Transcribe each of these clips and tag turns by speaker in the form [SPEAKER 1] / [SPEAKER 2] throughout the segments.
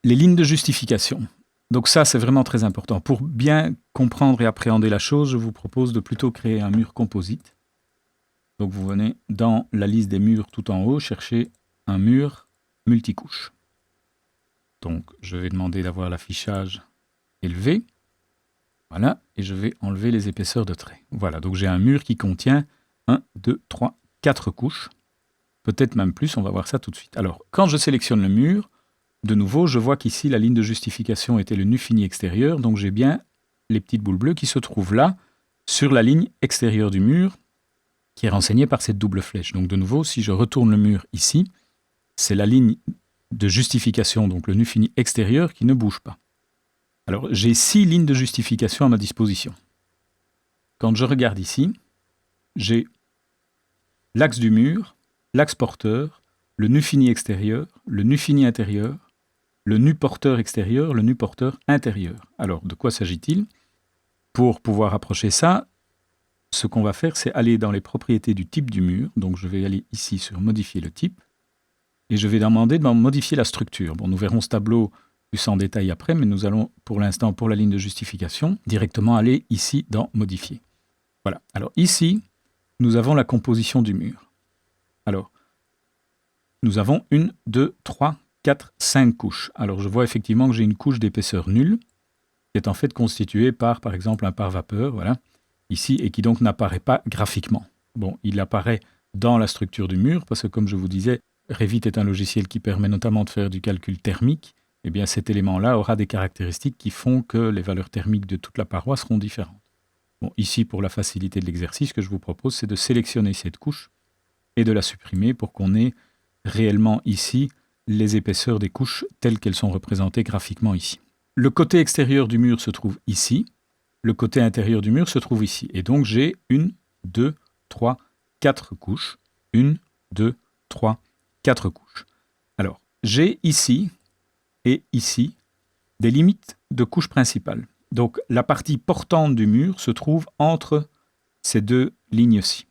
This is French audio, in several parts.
[SPEAKER 1] les lignes de justification. Donc ça, c'est vraiment très important. Pour bien comprendre et appréhender la chose, je vous propose de plutôt créer un mur composite. Donc vous venez dans la liste des murs tout en haut, chercher un mur multicouche. Donc je vais demander d'avoir l'affichage élevé. Voilà, et je vais enlever les épaisseurs de traits. Voilà, donc j'ai un mur qui contient 1, 2, 3, 4 couches. Peut-être même plus, on va voir ça tout de suite. Alors, quand je sélectionne le mur, de nouveau, je vois qu'ici, la ligne de justification était le nu fini extérieur, donc j'ai bien les petites boules bleues qui se trouvent là, sur la ligne extérieure du mur, qui est renseignée par cette double flèche. Donc de nouveau, si je retourne le mur ici, c'est la ligne de justification, donc le nu fini extérieur, qui ne bouge pas. Alors, j'ai 6 lignes de justification à ma disposition. Quand je regarde ici, j'ai l'axe du mur, l'axe porteur, le nu fini extérieur, le nu fini intérieur, le nu porteur extérieur, le nu porteur intérieur. Alors, de quoi s'agit-il? Pour pouvoir approcher ça, ce qu'on va faire, c'est aller dans les propriétés du type du mur. Donc, je vais aller ici sur modifier le type. Et je vais demander de modifier la structure. Bon, nous verrons ce tableau plus en détail après, mais nous allons pour l'instant, pour la ligne de justification, directement aller ici dans modifier. Voilà. Alors ici, nous avons la composition du mur. Alors, nous avons 1, 2, 3, 4, 5 couches. Alors, je vois effectivement que j'ai une couche d'épaisseur nulle, qui est en fait constituée par exemple, un pare-vapeur, voilà, ici, et qui donc n'apparaît pas graphiquement. Bon, il apparaît dans la structure du mur, parce que comme je vous disais, Revit est un logiciel qui permet notamment de faire du calcul thermique. Eh bien, cet élément-là aura des caractéristiques qui font que les valeurs thermiques de toute la paroi seront différentes. Bon, ici, pour la facilité de l'exercice, ce que je vous propose, c'est de sélectionner cette couche et de la supprimer pour qu'on ait réellement ici les épaisseurs des couches telles qu'elles sont représentées graphiquement ici. Le côté extérieur du mur se trouve ici, le côté intérieur du mur se trouve ici. Et donc j'ai 1, 2, 3, 4 couches. 1, 2, 3, 4 couches. Alors, j'ai ici et ici des limites de couches principales. Donc la partie portante du mur se trouve entre ces deux lignes-ci.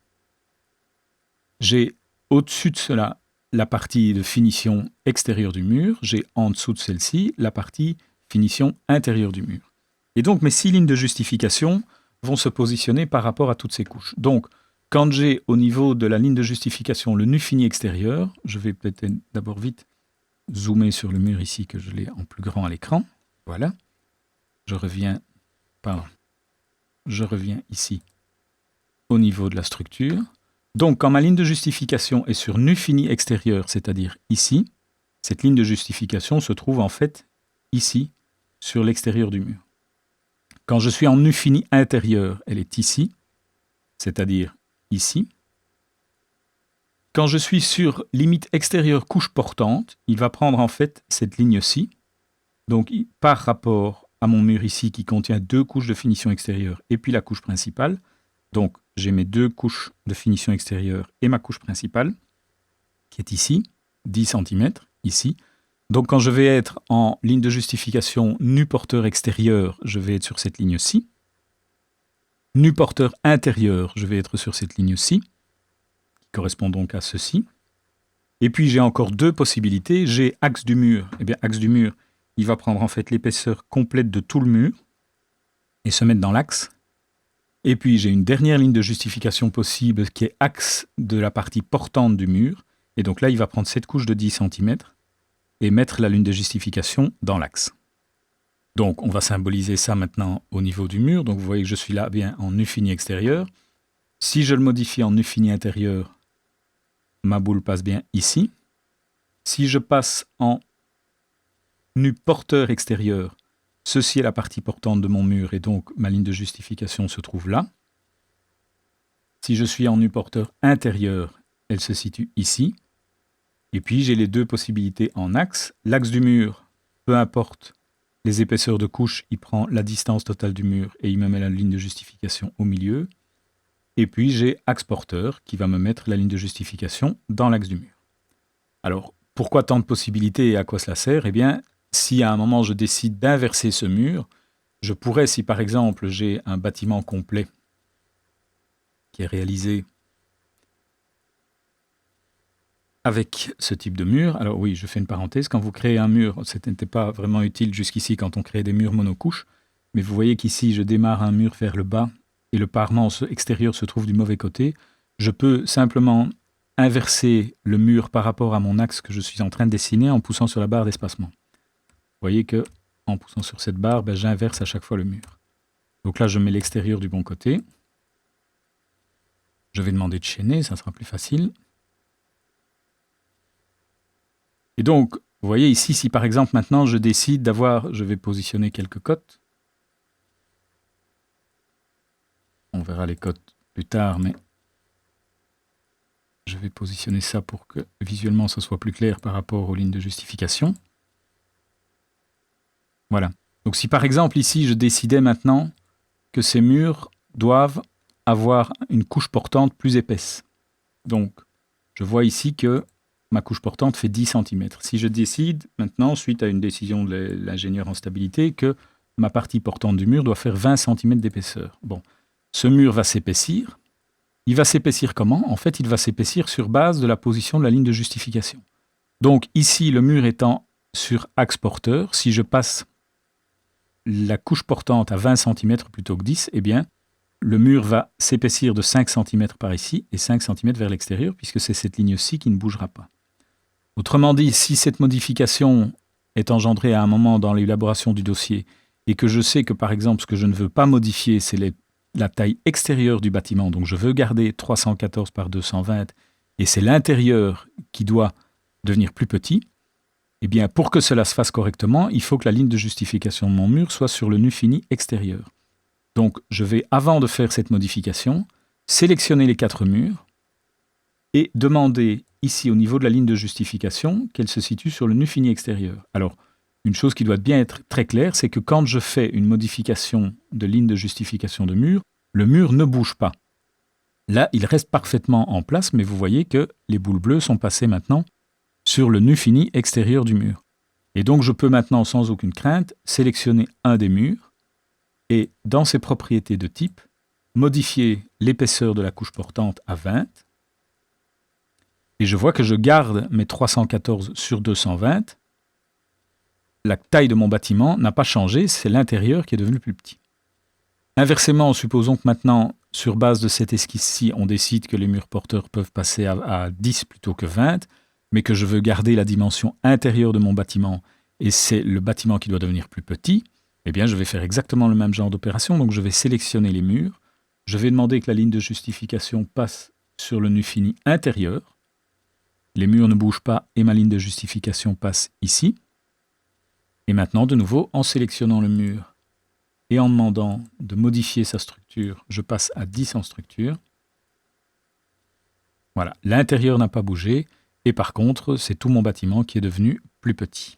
[SPEAKER 1] J'ai au-dessus de cela la partie de finition extérieure du mur, j'ai en dessous de celle-ci la partie finition intérieure du mur. Et donc mes 6 lignes de justification vont se positionner par rapport à toutes ces couches. Donc quand j'ai au niveau de la ligne de justification le nu fini extérieur, je vais peut-être d'abord vite zoomer sur le mur ici que je l'ai en plus grand à l'écran. Voilà. Je reviens ici au niveau de la structure. Donc, quand ma ligne de justification est sur nu fini extérieur, c'est-à-dire ici, cette ligne de justification se trouve en fait ici, sur l'extérieur du mur. Quand je suis en nu fini intérieur, elle est ici, c'est-à-dire ici. Quand je suis sur limite extérieure couche portante, il va prendre en fait cette ligne-ci. Donc, par rapport à mon mur ici qui contient 2 couches de finition extérieure et puis la couche principale. Donc, j'ai mes 2 couches de finition extérieure et ma couche principale, qui est ici, 10 cm, ici. Donc, quand je vais être en ligne de justification nu porteur extérieur, je vais être sur cette ligne-ci. Nu porteur intérieur, je vais être sur cette ligne-ci, qui correspond donc à ceci. Et puis, j'ai encore 2 possibilités. J'ai axe du mur. Eh bien, axe du mur, il va prendre en fait l'épaisseur complète de tout le mur et se mettre dans l'axe. Et puis, j'ai une dernière ligne de justification possible qui est axe de la partie portante du mur. Et donc là, il va prendre cette couche de 10 cm et mettre la ligne de justification dans l'axe. Donc, on va symboliser ça maintenant au niveau du mur. Donc, vous voyez que je suis là bien en nu fini extérieur. Si je le modifie en nu fini intérieur, ma boule passe bien ici. Si je passe en nu porteur extérieur, ceci est la partie portante de mon mur et donc ma ligne de justification se trouve là. Si je suis en nu porteur intérieur, elle se situe ici. Et puis j'ai les 2 possibilités en axe. L'axe du mur, peu importe les épaisseurs de couche, il prend la distance totale du mur et il me met la ligne de justification au milieu. Et puis j'ai axe porteur qui va me mettre la ligne de justification dans l'axe du mur. Alors, pourquoi tant de possibilités et à quoi cela sert? Eh bien, si à un moment je décide d'inverser ce mur, je pourrais, si par exemple j'ai un bâtiment complet qui est réalisé avec ce type de mur. Alors oui, je fais une parenthèse. Quand vous créez un mur, ce n'était pas vraiment utile jusqu'ici quand on créait des murs monocouches. Mais vous voyez qu'ici, je démarre un mur vers le bas et le parement extérieur se trouve du mauvais côté. Je peux simplement inverser le mur par rapport à mon axe que je suis en train de dessiner en poussant sur la barre d'espacement. Vous voyez que en poussant sur cette barre, j'inverse à chaque fois le mur. Donc là, je mets l'extérieur du bon côté. Je vais demander de chaîner, ça sera plus facile. Et donc, vous voyez ici, si par exemple maintenant je décide d'avoir, je vais positionner quelques cotes. On verra les cotes plus tard, mais je vais positionner ça pour que visuellement ce soit plus clair par rapport aux lignes de justification. Voilà. Donc si par exemple ici je décidais maintenant que ces murs doivent avoir une couche portante plus épaisse. Donc je vois ici que ma couche portante fait 10 cm. Si je décide maintenant, suite à une décision de l'ingénieur en stabilité, que ma partie portante du mur doit faire 20 cm d'épaisseur. Bon, ce mur va s'épaissir. Il va s'épaissir comment? En fait, il va s'épaissir sur base de la position de la ligne de justification. Donc ici, le mur étant sur axe porteur, si je passe la couche portante à 20 cm plutôt que 10, eh bien, le mur va s'épaissir de 5 cm par ici et 5 cm vers l'extérieur, puisque c'est cette ligne-ci qui ne bougera pas. Autrement dit, si cette modification est engendrée à un moment dans l'élaboration du dossier et que je sais que, par exemple, ce que je ne veux pas modifier, c'est la taille extérieure du bâtiment, donc je veux garder 314 par 220 et c'est l'intérieur qui doit devenir plus petit, eh bien, pour que cela se fasse correctement, il faut que la ligne de justification de mon mur soit sur le nu fini extérieur. Donc, je vais, avant de faire cette modification, sélectionner les 4 murs et demander ici, au niveau de la ligne de justification, qu'elle se situe sur le nu fini extérieur. Alors, une chose qui doit bien être très claire, c'est que quand je fais une modification de ligne de justification de mur, le mur ne bouge pas. Là, il reste parfaitement en place, mais vous voyez que les boules bleues sont passées maintenant sur le nu fini extérieur du mur. Et donc, je peux maintenant, sans aucune crainte, sélectionner un des murs et, dans ses propriétés de type, modifier l'épaisseur de la couche portante à 20. Et je vois que je garde mes 314 sur 220. La taille de mon bâtiment n'a pas changé, c'est l'intérieur qui est devenu plus petit. Inversement, supposons que maintenant, sur base de cette esquisse-ci, on décide que les murs porteurs peuvent passer à 10 plutôt que 20, mais que je veux garder la dimension intérieure de mon bâtiment, et c'est le bâtiment qui doit devenir plus petit, eh bien je vais faire exactement le même genre d'opération. Donc je vais sélectionner les murs, je vais demander que la ligne de justification passe sur le nu fini intérieur, les murs ne bougent pas et ma ligne de justification passe ici. Et maintenant, de nouveau, en sélectionnant le mur et en demandant de modifier sa structure, je passe à 10 en structure. Voilà, l'intérieur n'a pas bougé et par contre, c'est tout mon bâtiment qui est devenu plus petit.